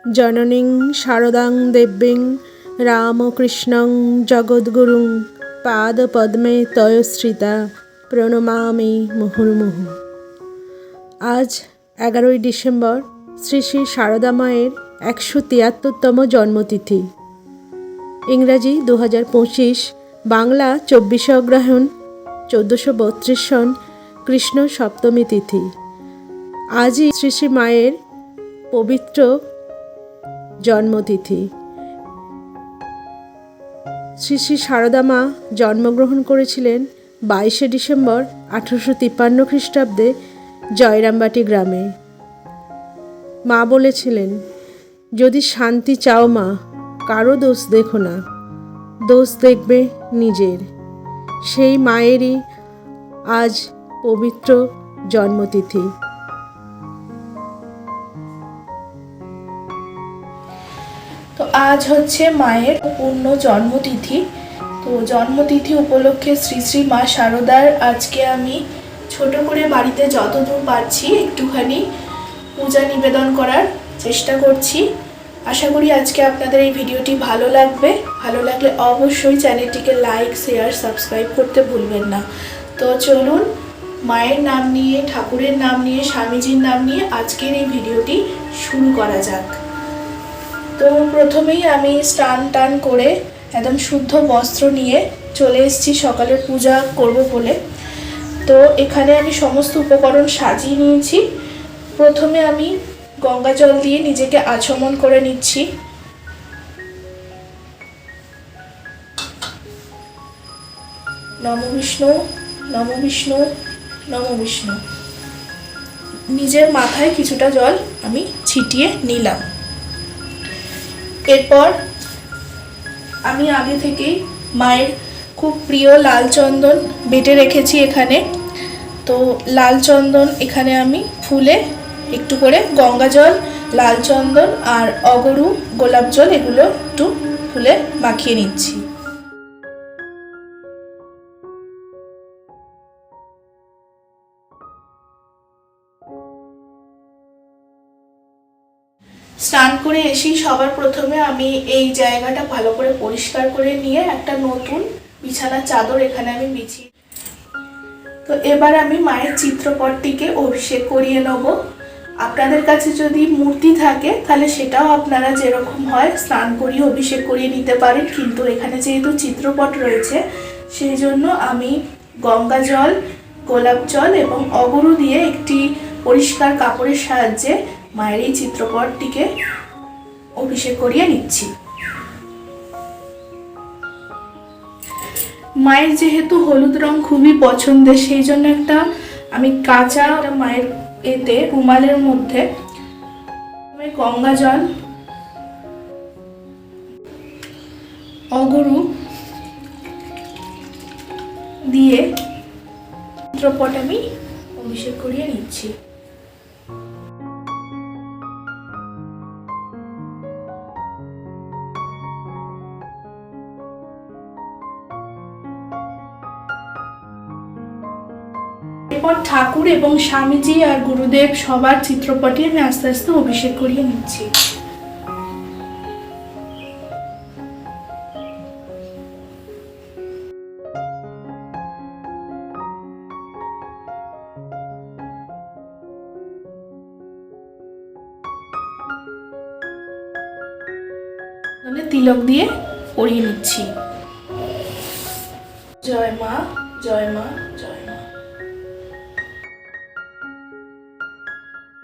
জননীং শারদাং দেবীং রামকৃষ্ণং জগদ্গুরুং পাদপদ্মে তয়শ্রিতা প্রণমামি মুহুর্মুহু। আজ 11ই ডিসেম্বর শ্রী শ্রী সারদা মায়ের 173তম জন্মতিথি। ইংরাজি 2025, বাংলা 24 অগ্রহায়ণ 1432 সন কৃষ্ণ সপ্তমী তিথি। আজই শ্রী শ্রী মায়ের পবিত্র জন্মতিথি। শ্রী শ্রী সারদা মা জন্মগ্রহণ করেছিলেন 22শে ডিসেম্বর 1853 খ্রিস্টাব্দে জয়রামবাটি গ্রামে। মা বলেছিলেন, যদি শান্তি চাও মা, কারো দোষ দেখো না, দোষ দেখবে নিজের। সেই মায়েরই আজ পবিত্র জন্মতিথি। তো আজ হচ্ছে মায়ের পূর্ণ জন্মতিথি। তো জন্মতিথি উপলক্ষে শ্রী শ্রী মা শারদার আজকে আমি ছোট করে বাড়িতে যতদূর পারছি একটুখানি পূজা নিবেদন করার চেষ্টা করছি। আশা করি আজকে আপনাদের এই ভিডিওটি ভালো লাগবে। ভালো লাগলে অবশ্যই চ্যানেলটিকে লাইক, শেয়ার, সাবস্ক্রাইব করতে ভুলবেন না। তো চলুন মায়ের নাম নিয়ে, ঠাকুরের নাম নিয়ে, স্বামীজির নাম নিয়ে আজকের এই ভিডিওটি শুরু করা যাক। তো প্রথমেই আমি স্নান টান করে একদম শুদ্ধ বস্ত্র নিয়ে চলে এসেছি সকালের পূজা করব বলে। তো এখানে আমি সমস্ত উপকরণ সাজিয়ে নিয়েছি। প্রথমে আমি গঙ্গা জল দিয়ে নিজেকে আচমন করে নিচ্ছি। নমো বিষ্ণু, নমো বিষ্ণু, নমো বিষ্ণু। নিজের মাথায় কিছুটা জল আমি ছিটিয়ে নিলাম। এরপর আমি আগে থেকেই মায়ের খুব প্রিয় লাল চন্দন বেটে রেখেছি এখানে। তো লাল চন্দন এখানে আমি ফুলে একটু করে গঙ্গা জল, লাল চন্দন আর অগরু, গোলাপ জল এগুলো একটু ফুলে মাখিয়ে নিচ্ছি। স্নান করে এসেই সবার প্রথমে আমি এই জায়গাটা ভালো করে পরিষ্কার করে নিয়ে একটা নতুন বিছানার চাদর এখানে আমি বিছিয়ে। তো এবার আমি মায়ের চিত্রপটটিকে অভিষেক করিয়ে নেব। আপনাদের কাছে যদি মূর্তি থাকে তাহলে সেটাও আপনারা যেরকম হয় স্নান করিয়ে অভিষেক করিয়ে নিতে পারেন, কিন্তু এখানে যেহেতু চিত্রপট রয়েছে সেই জন্য আমি গঙ্গা জল, গোলাপ জল এবং অগরু দিয়ে একটি পরিষ্কার কাপড়ের সাহায্যে মায়ের এই চিত্রপটটিকে অভিষেক করিয়ে নিচ্ছি। মায়ের যেহেতু হলুদ রং খুবই পছন্দের, সেই জন্য একটা আমি কাঁচা মায়ের এতে রুমালের মধ্যে গঙ্গা জল, অগরু দিয়ে চিত্রপট আমি অভিষেক করিয়ে নিচ্ছি। এরপর ঠাকুর এবং স্বামীজি আর গুরুদেব সবার চিত্রপটে আমি আস্তে আস্তে অভিষেক করিয়ে নিচ্ছি। তিলক দিয়ে পরিয়ে নিচ্ছি। জয় মা, জয় মা, জয় মা।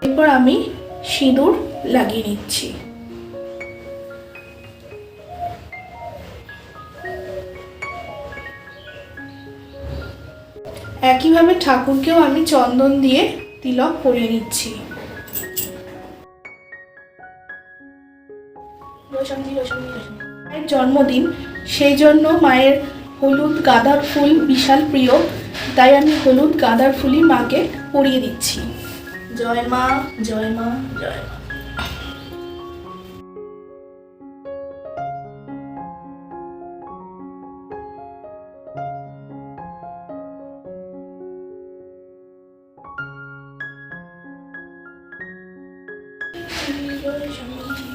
এরপর আমি সিঁদুর লাগিয়ে নিচ্ছি। একইভাবে ঠাকুরকেও আমি চন্দন দিয়ে তিলক পরিয়ে নিচ্ছি। মায়ের জন্মদিন, সেই জন্য মায়ের হলুদ গাঁদার ফুল বিশাল প্রিয়, তাই আমি হলুদ গাঁদার ফুলই মাকে পরিয়ে দিচ্ছি। জয় মা, জয় মা, জয় মা। জয় স্বামীজি।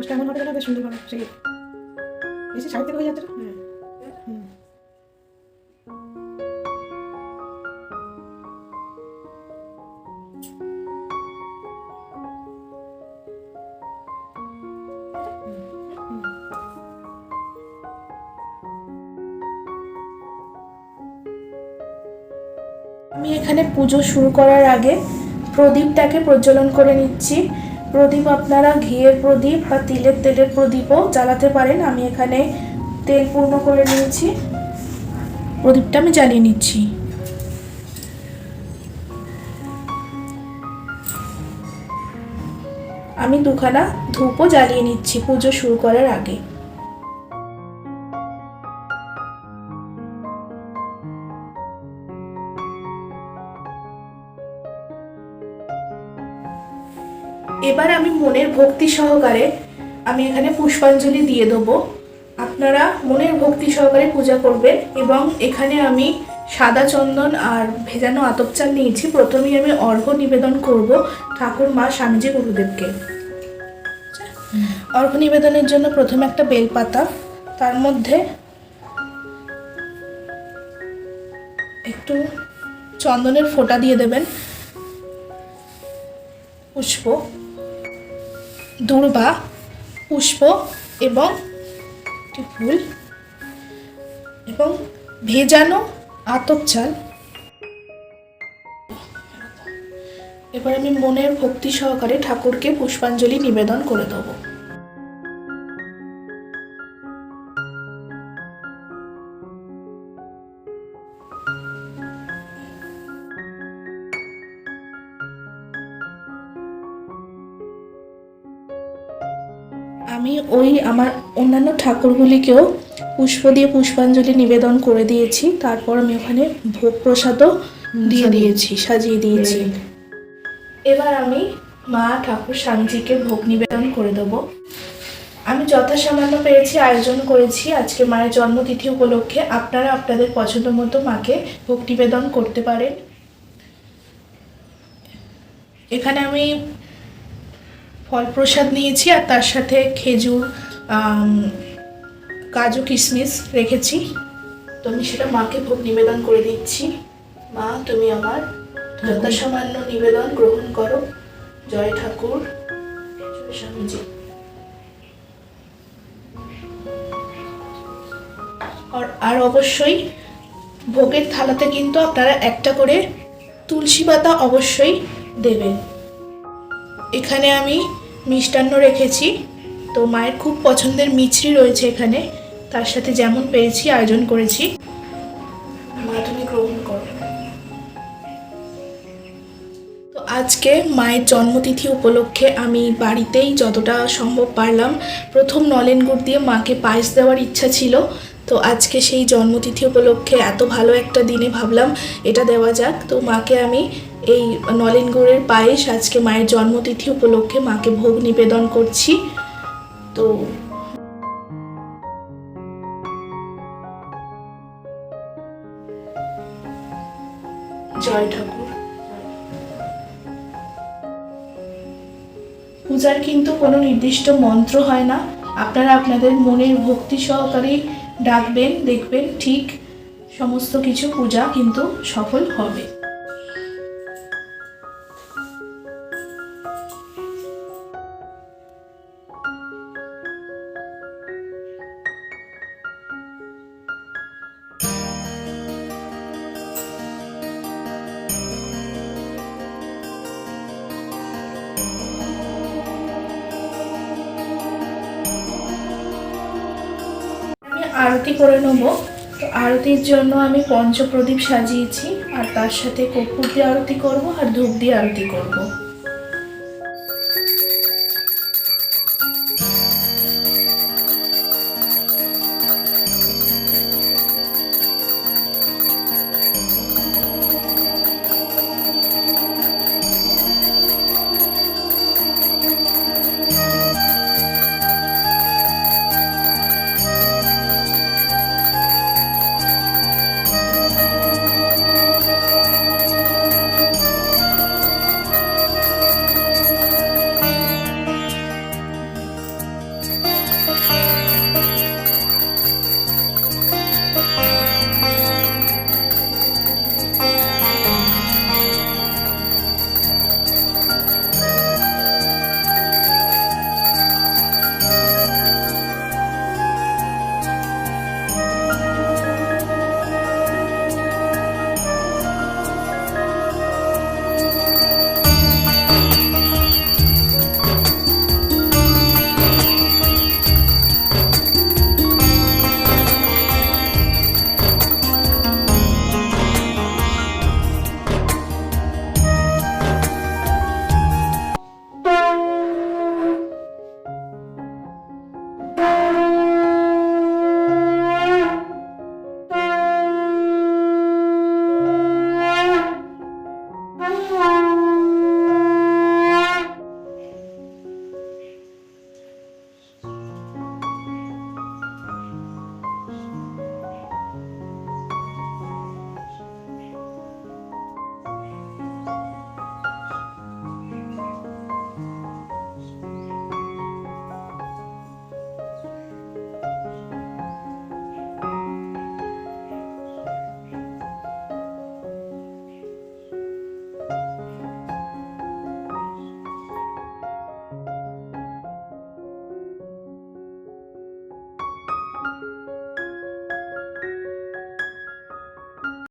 পোস্ট এমন হবে না বেশ সুন্দর হবে, সেই বেশি সাইড থেকে হয়ে যাচ্ছে না। আমি এখানে পুজো শুরু করার আগে প্রদীপটাকে প্রজ্বলন করে নিচ্ছি। প্রদীপ আপনারা ঘিয়ের প্রদীপ বা তেলের প্রদীপও জ্বালাতে পারেন। আমি এখানে তেল পূর্ণ করে নিয়েছি, প্রদীপটা আমি জ্বালিয়ে নিচ্ছি। আমি দুখানা ধূপও জ্বালিয়ে নিচ্ছি পুজো শুরু করার আগে। এবার আমি মনের ভক্তি সহকারে আমি এখানে পুষ্পাঞ্জলি দিয়ে দেবো। আপনারা মনের ভক্তি সহকারে পূজা করবেন। এবং এখানে আমি সাদা চন্দন আর ভেজানো আতপ চাল নিয়েছি। প্রথমেই আমি অর্ঘ্য নিবেদন করব ঠাকুর মা স্বামীজি গুরুদেবকে। অর্ঘ্য নিবেদনের জন্য প্রথমে একটা বেলপাতা, তার মধ্যে একটু চন্দনের ফোঁটা দিয়ে দেবেন, পুষ্প, দূর্বা, পুষ্প এবং একটি ফুল এবং ভেজানো আতপ চাল। এবার আমি মনের ভক্তি সহকারে ঠাকুরকে পুষ্পাঞ্জলি নিবেদন করে দেবো। আমি ওই আমার অন্যান্য ঠাকুরগুলিকেও পুষ্প দিয়ে পুষ্পাঞ্জলি নিবেদন করে দিয়েছি। তারপর আমি ওখানে ভোগ প্রসাদও দিয়ে দিয়েছি, সাজিয়ে দিয়েছি। এবার আমি মা ঠাকুর স্বামীজিকে ভোগ নিবেদন করে দেবো। আমি যথাসামান্য পেরেছি আয়োজন করেছি আজকে মায়ের জন্মতিথি উপলক্ষে। আপনারা আপনাদের পছন্দ মতো মাকে ভোগ নিবেদন করতে পারেন। এখানে আমি ফল প্রসাদ নিয়েছি আর তার সাথে খেজুর, কাজু, কিশমিশ রেখেছি। তো আমি সেটা মাকে ভোগ নিবেদন করে দিচ্ছি। মা, তুমি আমার যথাসামান্য নিবেদন গ্রহণ করো। জয় ঠাকুর, জয় স্বামীজি। আর অবশ্যই ভোগের থালাতে কিন্তু আপনারা একটা করে তুলসী পাতা অবশ্যই দেবেন। এখানে আমি মিষ্টান্ন রেখেছি। তো মায়ের খুব পছন্দের মিছরি রয়েছে এখানে, তার সাথে যেমন পেয়েছি আয়োজন করেছি। মা, তুমি গ্রহণ করো। তো আজকে মায়ের জন্মতিথি উপলক্ষে আমি বাড়িতেই যতটা সম্ভব পারলাম, প্রথম নলেন গুড় দিয়ে মাকে পায়েস দেওয়ার ইচ্ছা ছিল। তো আজকে সেই জন্মতিথি উপলক্ষে এত ভালো একটা দিনে ভাবলাম এটা দেওয়া যাক। তো মাকে আমি এই নলেন গুড়ের পায়েস আজকে মায়ের জন্মতিথি উপলক্ষে মাকে ভোগ নিবেদন করছি। তো জয় ঠাকুর। পূজার কিন্তু কোনো নির্দিষ্ট মন্ত্র হয় না, আপনারা আপনাদের মনের ভক্তি সহকারে ডাকবেন, দেখবেন ঠিক সমস্ত কিছু পূজা কিন্তু সফল হবে। আরতি করে নেব। তো আরতির জন্য আমি পঞ্চপ্রদীপ সাজিয়েছি আর তার সাথে কর্পূর দিয়ে আরতি করব আর ধূপ দিয়ে আরতি করব।